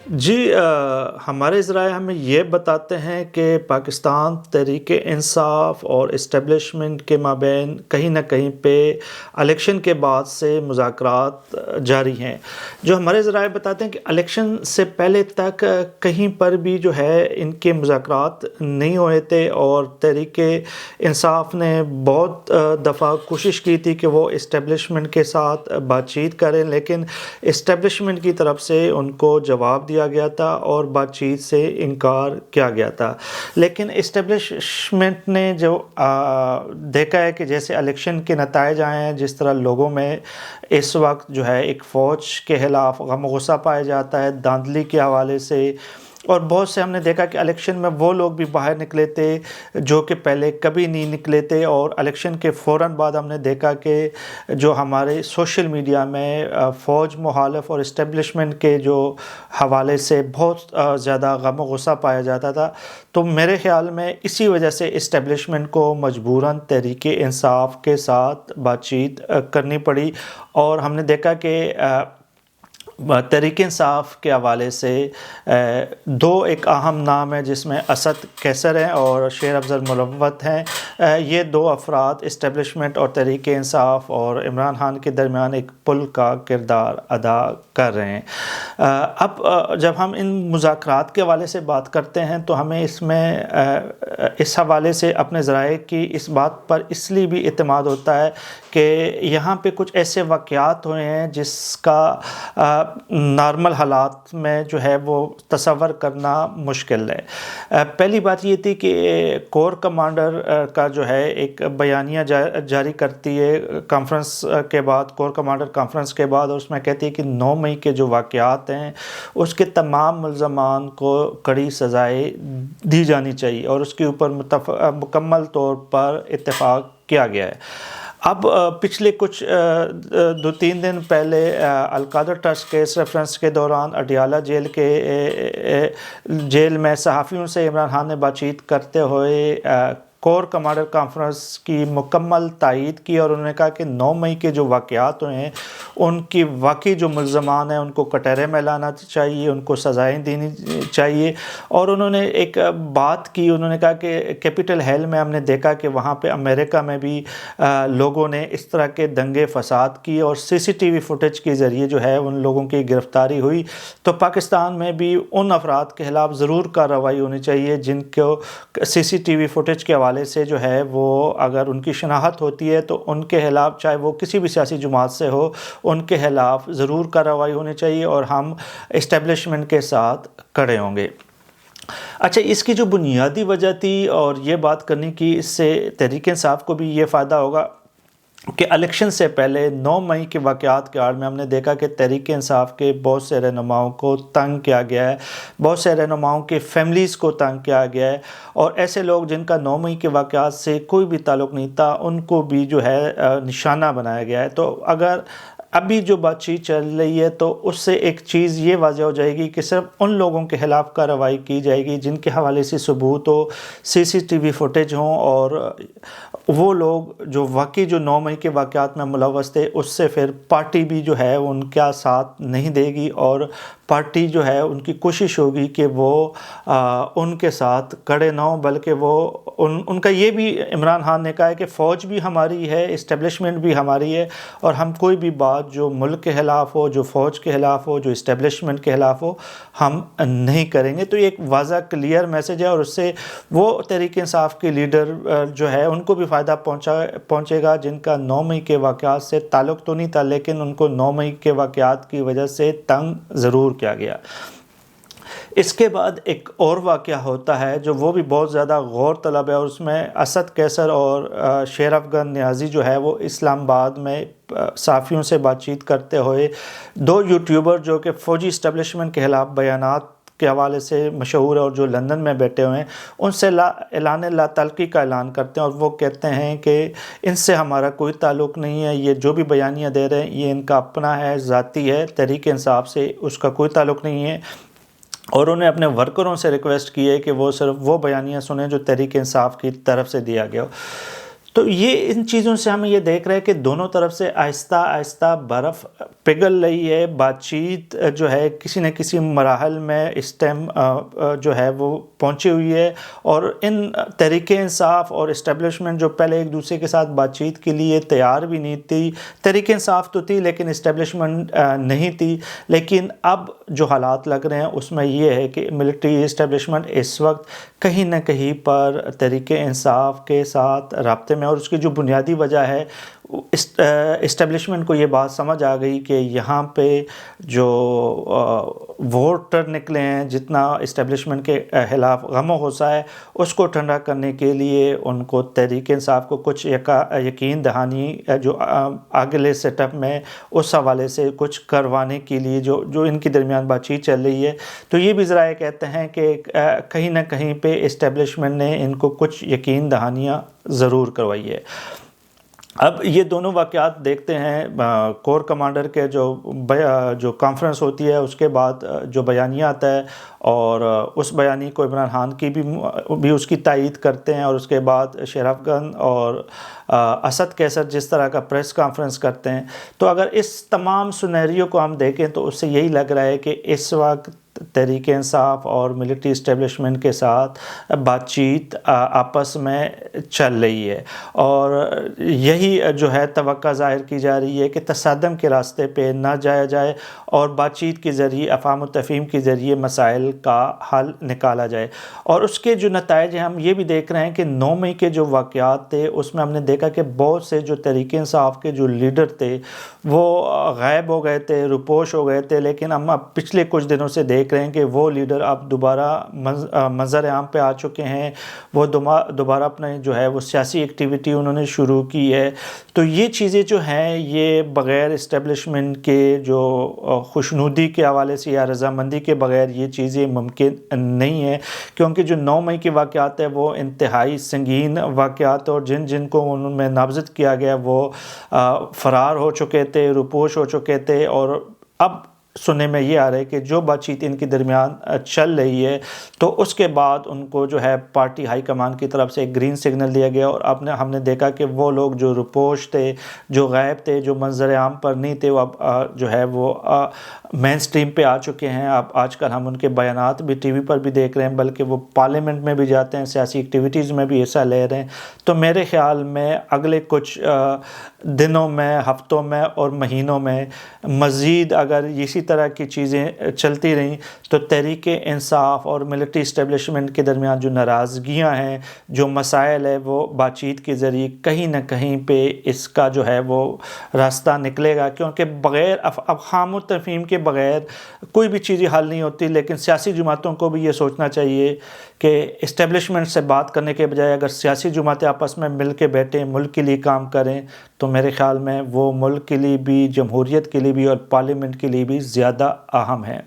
جی ہمارے ذرائع ہمیں یہ بتاتے ہیں کہ پاکستان تحریک انصاف اور اسٹیبلشمنٹ کے مابین کہیں نہ کہیں پہ الیکشن کے بعد سے مذاکرات جاری ہیں۔ جو ہمارے ذرائع بتاتے ہیں کہ الیکشن سے پہلے تک کہیں پر بھی جو ہے ان کے مذاکرات نہیں ہوئے تھے، اور تحریک انصاف نے بہت دفعہ کوشش کی تھی کہ وہ اسٹیبلشمنٹ کے ساتھ بات چیت کریں، لیکن اسٹیبلشمنٹ کی طرف سے ان کو جواب دیا گیا تھا اور بات چیت سے انکار کیا گیا تھا۔ لیکن اسٹیبلشمنٹ نے جو دیکھا ہے کہ جیسے الیکشن کے نتائج آئے ہیں، جس طرح لوگوں میں اس وقت جو ہے ایک فوج کے خلاف غم و غصہ پایا جاتا ہے دھاندلی کے حوالے سے، اور بہت سے ہم نے دیکھا کہ الیکشن میں وہ لوگ بھی باہر نکلے تھے جو کہ پہلے کبھی نہیں نکلے تھے، اور الیکشن کے فوراً بعد ہم نے دیکھا کہ جو ہمارے سوشل میڈیا میں فوج مخالف اور اسٹیبلشمنٹ کے جو حوالے سے بہت زیادہ غم و غصہ پایا جاتا تھا۔ تو میرے خیال میں اسی وجہ سے اسٹیبلشمنٹ کو مجبوراً تحریک انصاف کے ساتھ بات چیت کرنی پڑی، اور ہم نے دیکھا کہ تحریک انصاف کے حوالے سے دو ایک اہم نام ہیں، جس میں اسد قیصر ہیں اور شیر افضل ملوث ہیں۔ یہ دو افراد اسٹیبلشمنٹ اور تحریک انصاف اور عمران خان کے درمیان ایک پل کا کردار ادا کر رہے ہیں۔ اب جب ہم ان مذاکرات کے حوالے سے بات کرتے ہیں تو ہمیں اس میں اس حوالے سے اپنے ذرائع کی اس بات پر اس لیے بھی اعتماد ہوتا ہے کہ یہاں پہ کچھ ایسے واقعات ہوئے ہیں جس کا نارمل حالات میں جو ہے وہ تصور کرنا مشکل ہے۔ پہلی بات یہ تھی کہ کور کمانڈر کا جو ہے ایک بیانیہ جاری کرتی ہے کانفرنس کے بعد، کور کمانڈر کانفرنس کے بعد، اور اس میں کہتی ہے کہ 9 مئی کے جو واقعات ہیں اس کے تمام ملزمان کو کڑی سزائیں دی جانی چاہیے، اور اس کے اوپر مکمل طور پر اتفاق کیا گیا ہے۔ اب پچھلے کچھ 2-3 دن پہلے القادر ٹرسٹ کیس ریفرنس کے دوران اڈیالہ جیل میں صحافیوں سے عمران خان نے بات چیت کرتے ہوئے کور کمانڈر کانفرنس کی مکمل تائید کی، اور انہوں نے کہا کہ 9 مئی کے جو واقعات ہوئے ہیں ان کی واقعی جو ملزمان ہیں ان کو کٹہرے میں لانا چاہیے، ان کو سزائیں دینی چاہیے۔ اور انہوں نے ایک بات کی، انہوں نے کہا کہ کیپٹل ہل میں ہم نے دیکھا کہ وہاں پہ امریکہ میں بھی لوگوں نے اس طرح کے دنگے فساد کی، اور CCTV فوٹیج کے ذریعے جو ہے ان لوگوں کی گرفتاری ہوئی۔ تو پاکستان میں بھی ان افراد کے خلاف ضرور کارروائی ہونی چاہیے جن کو CCTV فوٹیج کے حوالے سے جو ہے وہ اگر ان کی شناخت ہوتی ہے تو ان کے خلاف، چاہے وہ کسی بھی سیاسی جماعت سے ہو، ان کے خلاف ضرور کارروائی ہونی چاہیے، اور ہم اسٹیبلشمنٹ کے ساتھ کھڑے ہوں گے۔ اچھا، اس کی جو بنیادی وجہ تھی اور یہ بات کرنے کی، اس سے تحریک انصاف کو بھی یہ فائدہ ہوگا کہ الیکشن سے پہلے 9 مئی کے واقعات کے آڑ میں ہم نے دیکھا کہ تحریک انصاف کے بہت سے رہنماؤں کو تنگ کیا گیا ہے، بہت سے رہنماؤں کے فیملیز کو تنگ کیا گیا ہے، اور ایسے لوگ جن کا 9 مئی کے واقعات سے کوئی بھی تعلق نہیں تھا ان کو بھی جو ہے نشانہ بنایا گیا ہے۔ تو اگر ابھی جو بات چیت چل رہی ہے تو اس سے ایک چیز یہ واضح ہو جائے گی کہ صرف ان لوگوں کے خلاف کارروائی کی جائے گی جن کے حوالے سے ثبوت ہو، CCTV فوٹیج ہوں، اور وہ لوگ جو واقعی جو 9 مئی کے واقعات میں ملوث تھے، اس سے پھر پارٹی بھی جو ہے ان کا ساتھ نہیں دے گی، اور پارٹی جو ہے ان کی کوشش ہوگی کہ وہ ان کے ساتھ کھڑے نہ ہوں، بلکہ وہ ان کا یہ بھی عمران خان نے کہا ہے کہ فوج بھی ہماری ہے، اسٹیبلشمنٹ بھی ہماری ہے، اور ہم کوئی بھی بات جو ملک کے خلاف ہو، جو فوج کے خلاف ہو، جو اسٹیبلشمنٹ کے خلاف ہو، ہم نہیں کریں گے۔ تو یہ ایک واضح کلیئر میسج ہے، اور اس سے وہ تحریک انصاف کے لیڈر جو ہے ان کو بھی فائدہ پہنچے گا جن کا 9 مئی کے واقعات سے تعلق تو نہیں تھا، لیکن ان کو 9 مئی کے واقعات کی وجہ سے تنگ ضرور کیا گیا۔ اس کے بعد ایک اور واقعہ ہوتا ہے جو وہ بھی بہت زیادہ غور طلب ہے، اور اس میں اسد قیصر اور شیر افغان نیازی جو ہے وہ اسلام آباد میں صحافیوں سے بات چیت کرتے ہوئے، 2 یوٹیوبر جو کہ فوجی اسٹیبلشمنٹ کے خلاف بیانات کے حوالے سے مشہور ہے اور جو لندن میں بیٹھے ہوئے ہیں، ان سے اعلان لا تعلقی کا اعلان کرتے ہیں، اور وہ کہتے ہیں کہ ان سے ہمارا کوئی تعلق نہیں ہے، یہ جو بھی بیانیہ دے رہے ہیں یہ ان کا اپنا ہے، ذاتی ہے، تحریک انصاف سے اس کا کوئی تعلق نہیں ہے۔ اور انہیں اپنے ورکروں سے ریکویسٹ کی ہے کہ وہ صرف وہ بیانیہ سنیں جو تحریک انصاف کی طرف سے دیا گیا ہو۔ تو یہ ان چیزوں سے ہم یہ دیکھ رہے ہیں کہ دونوں طرف سے آہستہ آہستہ برف پگھل رہی ہے، بات چیت جو ہے کسی نہ کسی مراحل میں اس ٹائم جو ہے وہ پہنچی ہوئی ہے، اور ان تحریک انصاف اور اسٹیبلشمنٹ جو پہلے ایک دوسرے کے ساتھ بات چیت کے لیے تیار بھی نہیں تھی، تحریک انصاف تو تھی لیکن اسٹیبلشمنٹ نہیں تھی، لیکن اب جو حالات لگ رہے ہیں اس میں یہ ہے کہ ملٹری اسٹیبلشمنٹ اس وقت کہیں نہ کہیں پر تحریک انصاف کے ساتھ رابطے میں، اور اس کی جو بنیادی وجہ ہے اسٹیبلشمنٹ کو یہ بات سمجھ آ گئی کہ یہاں پہ جو ووٹر نکلے ہیں، جتنا اسٹیبلشمنٹ کے خلاف غم و غصہ ہے اس کو ٹھنڈا کرنے کے لیے ان کو تحریک انصاف کو کچھ یقین دہانی جو اگلے سیٹ اپ میں اس حوالے سے کچھ کروانے کے لیے جو ان کے درمیان بات چیت چل رہی ہے، تو یہ بھی ذرائع کہتے ہیں کہ کہیں نہ کہیں پہ اسٹیبلشمنٹ نے ان کو کچھ یقین دہانیاں ضرور کروائی ہے۔ اب یہ دونوں واقعات دیکھتے ہیں، کور کمانڈر کے جو کانفرنس ہوتی ہے اس کے بعد جو بیانیہ آتا ہے، اور اس بیانیے کو عمران خان کی بھی اس کی تائید کرتے ہیں، اور اس کے بعد شیر افغان اور اسد قیصر جس طرح کا پریس کانفرنس کرتے ہیں، تو اگر اس تمام سینیریو کو ہم دیکھیں تو اس سے یہی لگ رہا ہے کہ اس وقت تحریک انصاف اور ملٹری اسٹیبلشمنٹ کے ساتھ بات چیت آپس میں چل رہی ہے، اور یہی جو ہے توقع ظاہر کی جا رہی ہے کہ تصادم کے راستے پہ نہ جایا جائے، اور بات چیت کے ذریعے افہام و تفہیم کے ذریعے مسائل کا حل نکالا جائے۔ اور اس کے جو نتائج ہیں ہم یہ بھی دیکھ رہے ہیں کہ 9 مئی کے جو واقعات تھے اس میں ہم نے دیکھا کہ بہت سے جو تحریک انصاف کے جو لیڈر تھے وہ غائب ہو گئے تھے، روپوش ہو گئے تھے، لیکن ہم اب پچھلے کچھ دنوں سے دیکھ رہے ہیں کہ وہ لیڈر اب دوبارہ منظر عام پہ آ چکے ہیں، وہ دوبارہ اپنے جو ہے وہ سیاسی ایکٹیویٹی انہوں نے شروع کی ہے۔ تو یہ چیزیں جو ہیں یہ بغیر اسٹیبلشمنٹ کے جو خوشنودی کے حوالے سے یا رضامندی کے بغیر یہ چیزیں ممکن نہیں ہیں، کیونکہ جو 9 مئی کے واقعات ہیں وہ انتہائی سنگین واقعات، اور جن کو ان میں نامزد کیا گیا وہ فرار ہو چکے تھے، روپوش ہو چکے تھے، اور اب سننے میں یہ آ رہا ہے کہ جو بات چیت ان کے درمیان چل رہی ہے تو اس کے بعد ان کو جو ہے پارٹی ہائی کمان کی طرف سے ایک گرین سگنل دیا گیا، اور اب ہم نے دیکھا کہ وہ لوگ جو روپوش تھے، جو غائب تھے، جو منظر عام پر نہیں تھے، وہ اب جو ہے وہ مین سٹریم پہ آ چکے ہیں۔ اب آج کل ہم ان کے بیانات بھی ٹی وی پر بھی دیکھ رہے ہیں، بلکہ وہ پارلیمنٹ میں بھی جاتے ہیں، سیاسی ایکٹیویٹیز میں بھی حصہ لے رہے ہیں۔ تو میرے خیال میں اگلے کچھ دنوں میں، ہفتوں میں اور مہینوں میں مزید اگر اسی طرح کی چیزیں چلتی رہیں تو تحریک انصاف اور ملٹری اسٹیبلشمنٹ کے درمیان جو ناراضگیاں ہیں، جو مسائل ہے، وہ بات چیت کے ذریعے کہیں نہ کہیں پہ اس کا جو ہے وہ راستہ نکلے گا، کیونکہ بغیر افہام و تفہیم کے بغیر کوئی بھی چیزیں حل نہیں ہوتی۔ لیکن سیاسی جماعتوں کو بھی یہ سوچنا چاہیے کہ اسٹیبلشمنٹ سے بات کرنے کے بجائے اگر سیاسی جماعتیں آپس میں مل کے بیٹھیں، ملک کے لیے کام کریں، تو میرے خیال میں وہ ملک کے لیے بھی، جمہوریت کے لیے بھی اور پارلیمنٹ کے لیے بھی زیادہ اہم ہے۔